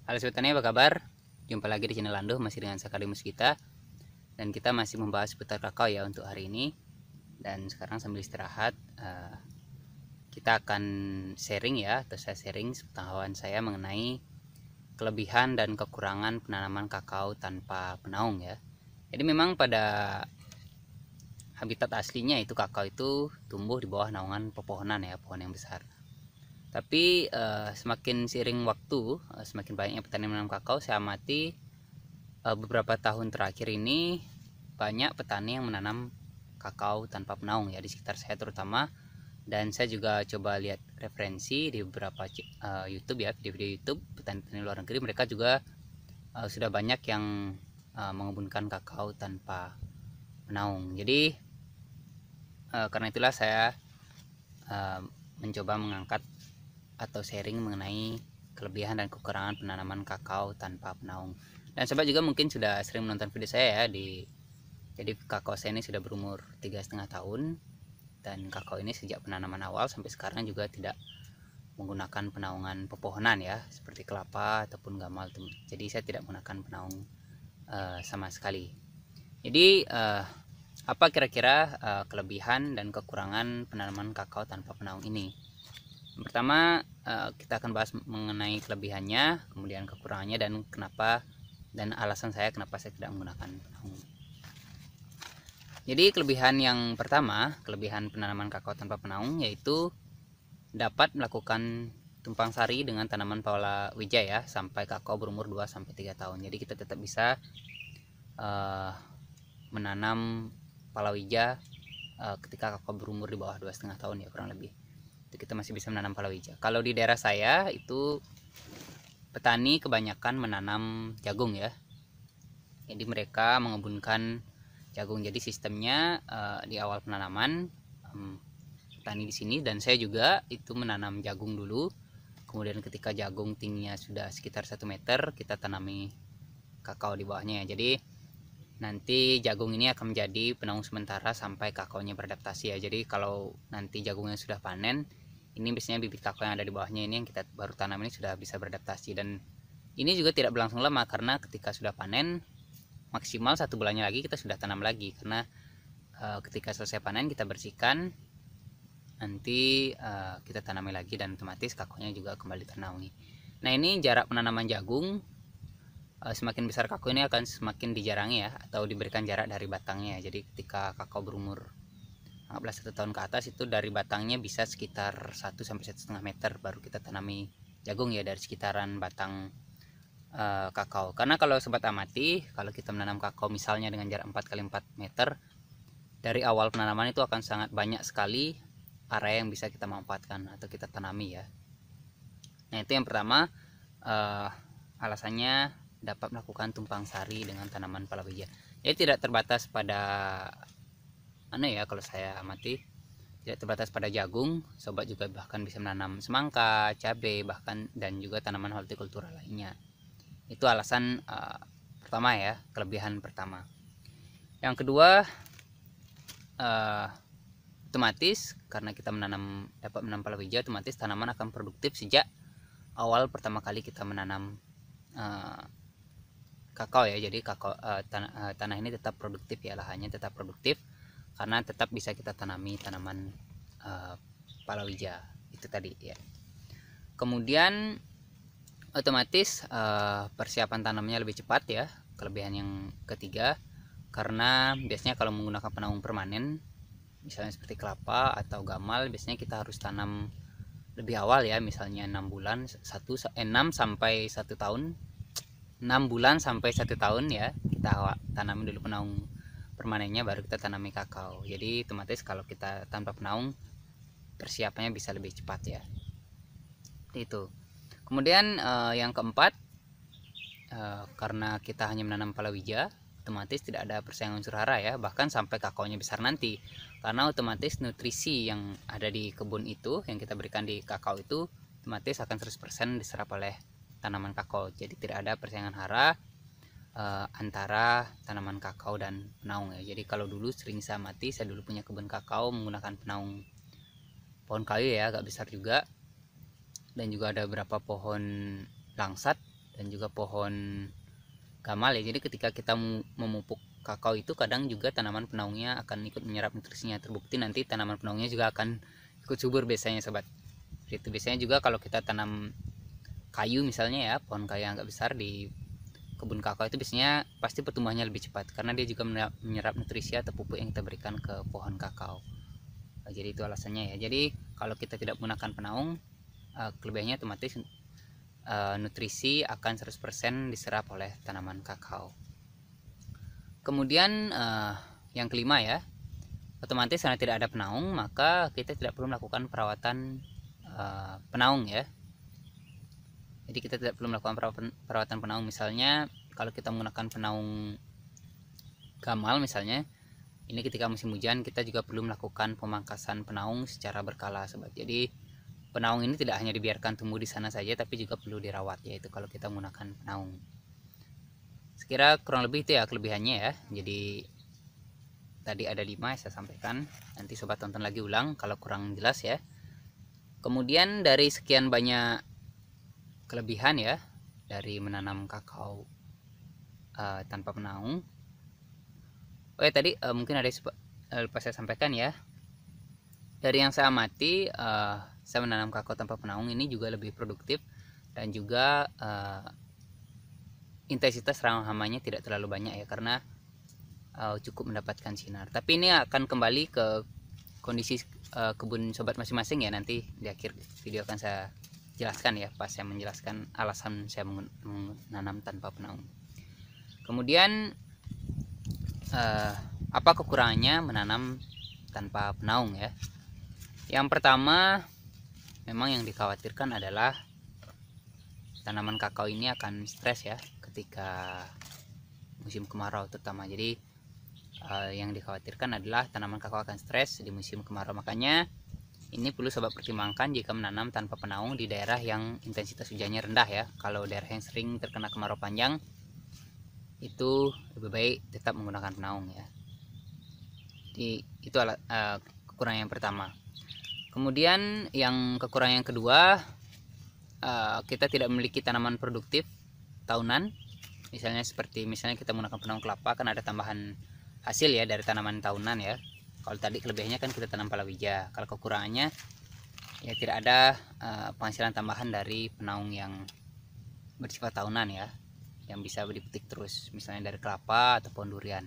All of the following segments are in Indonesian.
Halo Sobat Tani, apa kabar? Jumpa lagi di channel Lando, masih dengan Sakadimus kita. Dan kita masih membahas seputar kakao ya untuk hari ini. Dan sekarang sambil istirahat, kita akan sharing ya, atau saya sharing pengetahuan saya mengenai kelebihan dan kekurangan penanaman kakao tanpa penaung ya. Jadi memang pada habitat aslinya itu kakao itu tumbuh di bawah naungan pepohonan ya, pohon yang besar. Tapi semakin seiring waktu, semakin banyaknya petani menanam kakao, saya amati beberapa tahun terakhir ini banyak petani yang menanam kakao tanpa penaung ya di sekitar saya terutama. Dan saya juga coba lihat referensi di beberapa YouTube ya, video-video YouTube petani-petani luar negeri, mereka juga sudah banyak yang mengembunkan kakao tanpa penaung. Jadi karena itulah saya mencoba mengangkat atau sharing mengenai kelebihan dan kekurangan penanaman kakao tanpa penaung. Dan sobat juga mungkin sudah sering menonton video saya ya jadi kakao saya ini sudah berumur 3,5 tahun, dan kakao ini sejak penanaman awal sampai sekarang juga tidak menggunakan penaungan pepohonan ya, seperti kelapa ataupun gamal. Jadi saya tidak menggunakan penaung sama sekali. Jadi apa kira-kira kelebihan dan kekurangan penanaman kakao tanpa penaung ini? Yang pertama, kita akan bahas mengenai kelebihannya, kemudian kekurangannya, dan kenapa dan alasan saya kenapa saya tidak menggunakan penaung. Jadi kelebihan yang pertama, kelebihan penanaman kakao tanpa penaung, yaitu dapat melakukan tumpang sari dengan tanaman palawija ya sampai kakao berumur 2-3 tahun. Jadi kita tetap bisa menanam palawija ketika kakao berumur di bawah 2,5 tahun ya, kurang lebih. Itu kita masih bisa menanam palawija. Kalau di daerah saya itu petani kebanyakan menanam jagung ya. Jadi mereka mengembunkan jagung. Jadi sistemnya di awal penanaman petani di sini dan saya juga itu menanam jagung dulu. Kemudian ketika jagung tingginya sudah sekitar 1 meter, kita tanami kakao di bawahnya ya. Jadi nanti jagung ini akan menjadi penaung sementara sampai kakaonya beradaptasi ya. Jadi kalau nanti jagungnya sudah panen, ini biasanya bibit kakao yang ada di bawahnya ini yang kita baru tanam ini sudah bisa beradaptasi. Dan ini juga tidak berlangsung lama, karena ketika sudah panen maksimal 1 bulannya lagi kita sudah tanam lagi, karena ketika selesai panen kita bersihkan, nanti kita tanami lagi dan otomatis kakaonya juga kembali ternaungi. Nah ini jarak penanaman jagung, semakin besar kakao ini akan semakin dijarangi ya, atau diberikan jarak dari batangnya. Jadi ketika kakao berumur 1 tahun ke atas, itu dari batangnya bisa sekitar 1-1,5 meter baru kita tanami jagung ya, dari sekitaran batang kakao. Karena kalau sobat amati, kalau kita menanam kakao misalnya dengan jarak 4x4 meter, dari awal penanaman itu akan sangat banyak sekali area yang bisa kita manfaatkan atau kita tanami ya. Nah itu yang pertama, alasannya dapat melakukan tumpang sari dengan tanaman palawija. Jadi tidak terbatas pada ya, kalau saya amati tidak terbatas pada jagung, sobat juga bahkan bisa menanam semangka, cabai, bahkan dan juga tanaman hortikultura lainnya. Itu alasan pertama ya, kelebihan pertama. Yang kedua, otomatis karena kita dapat menanam palawija, otomatis tanaman akan produktif sejak awal pertama kali kita menanam kakao ya. Jadi kakao tanah ini tetap produktif ya, lahannya tetap produktif karena tetap bisa kita tanami tanaman palawija itu tadi ya. Kemudian otomatis persiapan tanamnya lebih cepat ya, kelebihan yang ketiga. Karena biasanya kalau menggunakan penaung permanen, misalnya seperti kelapa atau gamal, biasanya kita harus tanam lebih awal ya, misalnya 6 bulan 6 sampai 1 tahun 6 bulan sampai 1 tahun ya, kita tanam dulu penaung permanennya, baru kita tanami kakao. Jadi otomatis kalau kita tanpa penaung, persiapannya bisa lebih cepat ya. Itu. Kemudian yang keempat, karena kita hanya menanam palawija, otomatis tidak ada persaingan unsur hara ya, bahkan sampai kakaonya besar nanti. Karena otomatis nutrisi yang ada di kebun itu, yang kita berikan di kakao itu, otomatis akan 100% diserap oleh tanaman kakao. Jadi tidak ada persaingan hara antara tanaman kakao dan penaung ya. Jadi kalau dulu sering saya amati, saya dulu punya kebun kakao menggunakan penaung pohon kayu ya, agak besar juga, dan juga ada beberapa pohon langsat dan juga pohon gamal ya. Jadi ketika kita memupuk kakao itu kadang juga tanaman penaungnya akan ikut menyerap nutrisinya. Terbukti nanti tanaman penaungnya juga akan ikut subur biasanya sobat. Itu biasanya juga kalau kita tanam kayu misalnya ya, pohon kayu yang agak besar di kebun kakao itu biasanya pasti pertumbuhannya lebih cepat karena dia juga menyerap nutrisi atau pupuk yang kita berikan ke pohon kakao. Jadi itu alasannya ya. Jadi kalau kita tidak menggunakan penaung, kelebihannya otomatis nutrisi akan 100% diserap oleh tanaman kakao. Kemudian yang kelima ya, otomatis karena tidak ada penaung maka kita tidak perlu melakukan perawatan penaung ya. Jadi kita tidak perlu melakukan perawatan penaung. Misalnya kalau kita menggunakan penaung gamal misalnya, ini ketika musim hujan kita juga perlu melakukan pemangkasan penaung secara berkala sobat. Jadi penaung ini tidak hanya dibiarkan tumbuh di sana saja, tapi juga perlu dirawat, yaitu kalau kita menggunakan penaung. Sekira kurang lebih itu ya kelebihannya ya. Jadi tadi ada 5 yang saya sampaikan. Nanti sobat tonton lagi ulang kalau kurang jelas ya. Kemudian dari sekian banyak kelebihan ya dari menanam kakao tanpa penaung. Oh ya tadi mungkin ada lupa saya sampaikan ya. Dari yang saya amati, saya menanam kakao tanpa penaung ini juga lebih produktif dan juga intensitas serang hamanya tidak terlalu banyak ya, karena cukup mendapatkan sinar. Tapi ini akan kembali ke kondisi kebun sobat masing-masing ya. Nanti di akhir video akan saya jelaskan ya, pas saya menjelaskan alasan saya menanam tanpa penaung. Kemudian apa kekurangannya menanam tanpa penaung ya? Yang pertama, memang yang dikhawatirkan adalah tanaman kakao ini akan stres ya ketika musim kemarau terutama. Jadi yang dikhawatirkan adalah tanaman kakao akan stres di musim kemarau. Makanya ini perlu sobat pertimbangkan jika menanam tanpa penaung di daerah yang intensitas hujannya rendah ya. Kalau daerah yang sering terkena kemarau panjang, itu lebih baik tetap menggunakan penaung ya. Jadi itu kekurangan yang pertama. Kemudian yang kekurangan yang kedua, kita tidak memiliki tanaman produktif tahunan. Misalnya kita menggunakan penaung kelapa, kan ada tambahan hasil ya dari tanaman tahunan ya. Kalau tadi kelebihannya kan kita tanam palawija. Kalau kekurangannya ya tidak ada penghasilan tambahan dari penaung yang bersifat tahunan ya, yang bisa dipetik terus, misalnya dari kelapa ataupun durian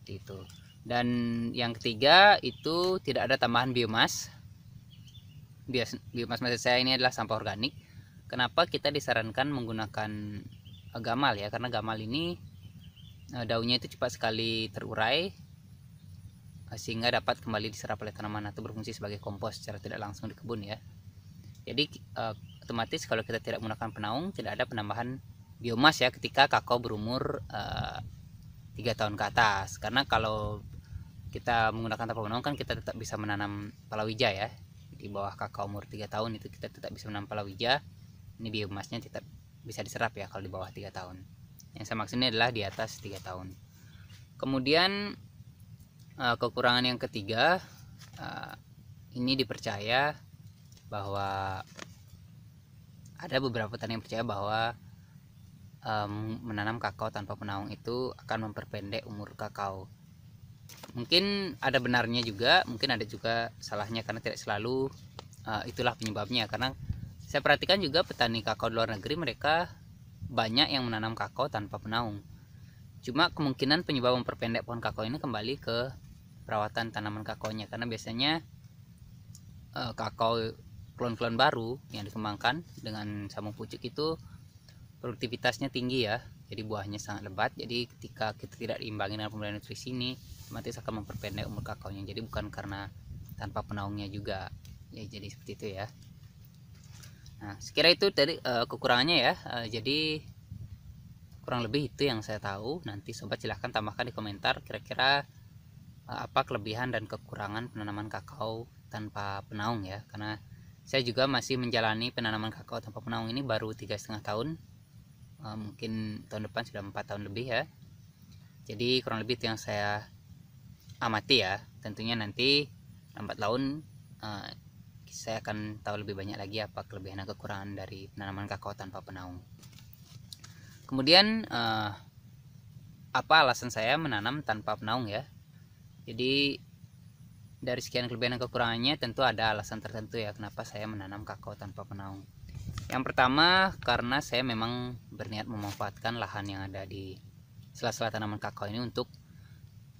gitu. Dan yang ketiga itu tidak ada tambahan biomas. Biomas maksud saya ini adalah sampah organik. Kenapa kita disarankan menggunakan gamal ya? Karena gamal ini daunnya itu cepat sekali terurai sehingga dapat kembali diserap oleh tanaman atau berfungsi sebagai kompos secara tidak langsung di kebun ya. Jadi otomatis kalau kita tidak menggunakan penaung, tidak ada penambahan biomas ya ketika kakao berumur 3 tahun ke atas. Karena kalau kita menggunakan tanpa penaung kan kita tetap bisa menanam palawija ya. Di bawah kakao umur 3 tahun itu kita tetap bisa menanam palawija. Ini biomasnya tetap bisa diserap ya kalau di bawah 3 tahun. Yang saya maksudnya adalah di atas 3 tahun. Kemudian kekurangan yang ketiga, ini dipercaya bahwa ada beberapa petani yang percaya bahwa menanam kakao tanpa penaung itu akan memperpendek umur kakao. Mungkin ada benarnya juga, mungkin ada juga salahnya, karena tidak selalu itulah penyebabnya. Karena saya perhatikan juga petani kakao di luar negeri, mereka banyak yang menanam kakao tanpa penaung. Cuma kemungkinan penyebab memperpendek pohon kakao ini kembali ke perawatan tanaman kakaonya, karena biasanya kakao klon-klon baru yang dikembangkan dengan sambung pucuk itu produktivitasnya tinggi ya, jadi buahnya sangat lebat. Jadi ketika kita tidak diimbangi dengan pemberian nutrisi ini, otomatis akan memperpendek umur kakaonya. Jadi bukan karena tanpa penaungnya juga ya, jadi seperti itu ya. Nah sekira itu tadi kekurangannya ya. Jadi kurang lebih itu yang saya tahu. Nanti sobat silahkan tambahkan di komentar kira-kira apa kelebihan dan kekurangan penanaman kakao tanpa penaung ya. Karena saya juga masih menjalani penanaman kakao tanpa penaung ini baru 3,5 tahun. Mungkin tahun depan sudah 4 tahun lebih ya. Jadi kurang lebih itu yang saya amati ya. Tentunya nanti lambat laun saya akan tahu lebih banyak lagi apa kelebihan dan kekurangan dari penanaman kakao tanpa penaung. Kemudian apa alasan saya menanam tanpa penaung ya? Jadi dari sekian kelebihan dan kekurangannya tentu ada alasan tertentu ya kenapa saya menanam kakao tanpa penaung. Yang pertama, karena saya memang berniat memanfaatkan lahan yang ada di sela-sela tanaman kakao ini untuk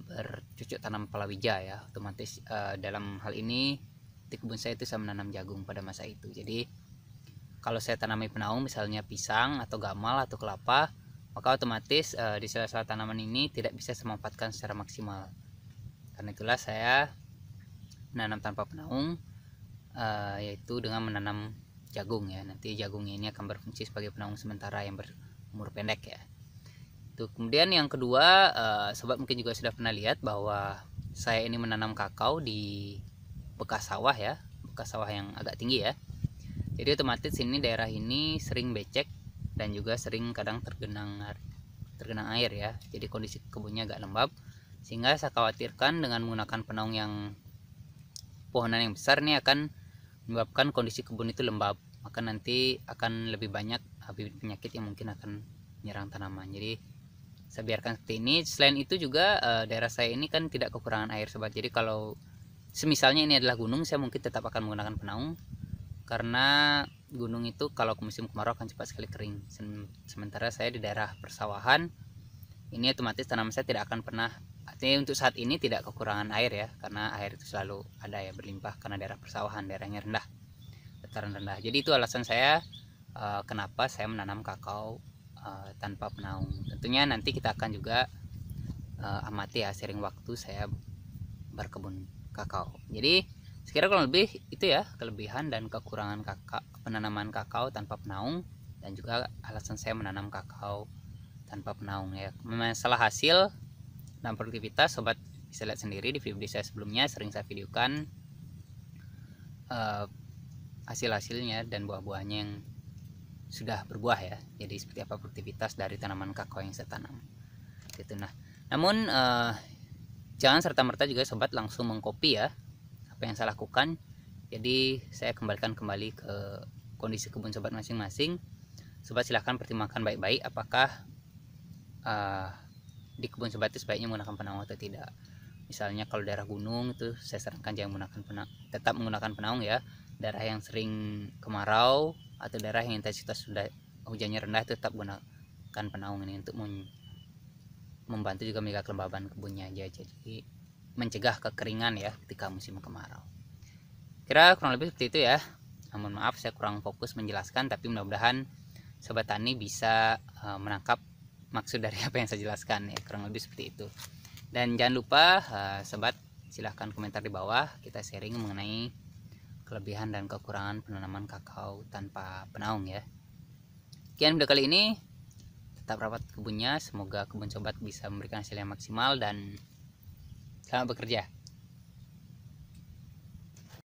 bercocok tanam palawija ya. Otomatis dalam hal ini di kebun saya itu saya menanam jagung pada masa itu. Jadi kalau saya tanami penaung misalnya pisang atau gamal atau kelapa, maka otomatis di sela-sela tanaman ini tidak bisa saya manfaatkan secara maksimal. Karena itulah saya menanam tanpa penaung, yaitu dengan menanam jagung ya. Nanti jagungnya ini akan berfungsi sebagai penaung sementara yang berumur pendek ya. Tuh, kemudian yang kedua, sobat mungkin juga sudah pernah lihat bahwa saya ini menanam kakao di bekas sawah ya, bekas sawah yang agak tinggi ya. Jadi otomatis ini daerah ini sering becek dan juga sering kadang tergenang air ya. Jadi kondisi kebunnya agak lembab, sehingga saya khawatirkan dengan menggunakan penaung yang pohonan yang besar ini akan menyebabkan kondisi kebun itu lembab, maka nanti akan lebih banyak bibit penyakit yang mungkin akan menyerang tanaman. Jadi saya biarkan seperti ini. Selain itu juga daerah saya ini kan tidak kekurangan air sobat. Jadi kalau semisalnya ini adalah gunung, saya mungkin tetap akan menggunakan penaung, karena gunung itu kalau musim kemarau akan cepat sekali kering. Sementara saya di daerah persawahan, ini otomatis tanaman saya tidak akan pernah, artinya untuk saat ini tidak kekurangan air ya, karena air itu selalu ada ya, berlimpah, karena daerah persawahan, daerahnya rendah, dataran rendah. Jadi itu alasan saya kenapa saya menanam kakao tanpa penaung. Tentunya nanti kita akan juga amati ya sering waktu saya berkebun kakao. Jadi sekira kurang lebih itu ya kelebihan dan kekurangan penanaman kakao tanpa penaung, dan juga alasan saya menanam kakao tanpa penaung ya. Masalah hasil dan produktivitas sobat bisa lihat sendiri di video saya sebelumnya, sering saya videokan hasil-hasilnya dan buah-buahnya yang sudah berbuah ya. Jadi seperti apa produktivitas dari tanaman kakao yang saya tanam gitu. Nah, namun jangan serta-merta juga sobat langsung mengcopy ya apa yang saya lakukan. Jadi saya kembalikan kembali ke kondisi kebun sobat masing-masing. Sobat silahkan pertimbangkan baik-baik apakah di kebun sobat itu sebaiknya menggunakan penaung atau tidak. Misalnya kalau daerah gunung itu saya sarankan jangan menggunakan tetap menggunakan penaung ya. Daerah yang sering kemarau atau daerah yang intensitas sudah hujannya rendah itu tetap gunakan penaung ini untuk membantu juga menjaga kelembaban kebunnya aja. Jadi mencegah kekeringan ya ketika musim kemarau. Kira kurang lebih seperti itu ya. Mohon maaf saya kurang fokus menjelaskan, tapi mudah-mudahan sobat tani bisa menangkap maksud dari apa yang saya jelaskan ya, kurang lebih seperti itu. Dan jangan lupa sobat silahkan komentar di bawah, kita sharing mengenai kelebihan dan kekurangan penanaman kakao tanpa penaung ya. Sekian video kali ini, tetap rawat kebunnya, semoga kebun sobat bisa memberikan hasil yang maksimal dan selamat bekerja.